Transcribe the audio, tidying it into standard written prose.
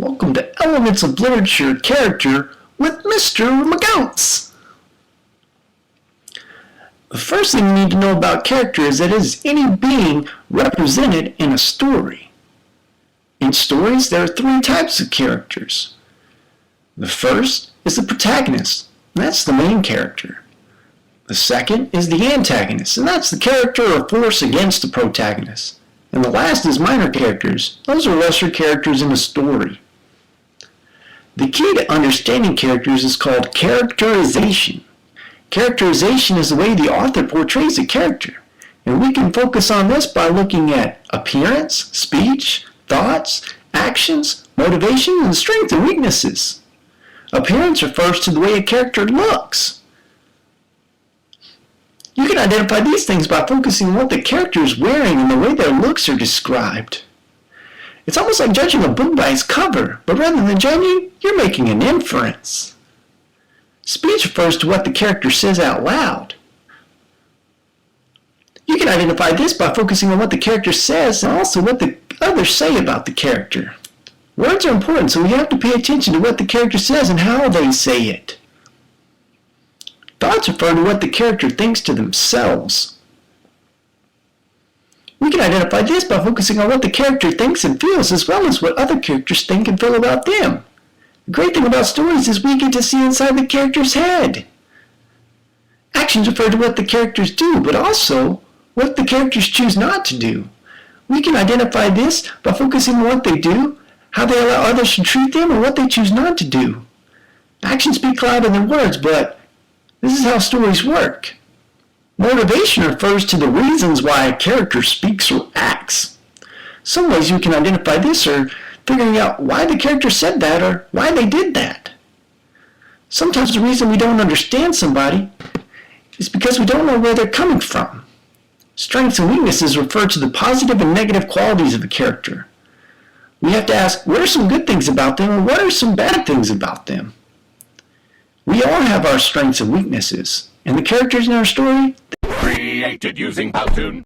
Welcome to Elements of Literature Character with Mr. McGounce. The first thing you need to know about character is that it is any being represented in a story. In stories, there are three types of characters. The first is the protagonist, and that's the main character. The second is the antagonist, and that's the character or force against the protagonist. And the last is minor characters. Those are lesser characters in a story. The key to understanding characters is called characterization. Characterization is the way the author portrays a character. And we can focus on this by looking at appearance, speech, thoughts, actions, motivation, and strengths and weaknesses. Appearance refers to the way a character looks. You can identify these things by focusing on what the character is wearing and the way their looks are described. It's almost like judging a book by its cover, but rather than judging, you're making an inference. Speech refers to what the character says out loud. You can identify this by focusing on what the character says and also what the others say about the character. Words are important, so we have to pay attention to what the character says and how they say it. Thoughts refer to what the character thinks to themselves. We can identify this by focusing on what the character thinks and feels as well as what other characters think and feel about them. The great thing about stories is we get to see inside the character's head. Actions refer to what the characters do, but also what the characters choose not to do. We can identify this by focusing on what they do, how they allow others to treat them, and what they choose not to do. Actions speak louder than words, but this is how stories work. Motivation refers to the reasons why a character speaks or acts. Some ways you can identify this are figuring out why the character said that or why they did that. Sometimes the reason we don't understand somebody is because we don't know where they're coming from. Strengths and weaknesses refer to the positive and negative qualities of a character. We have to ask, what are some good things about them and what are some bad things about them? We all have our strengths and weaknesses, and the characters in our story created using Powtoon.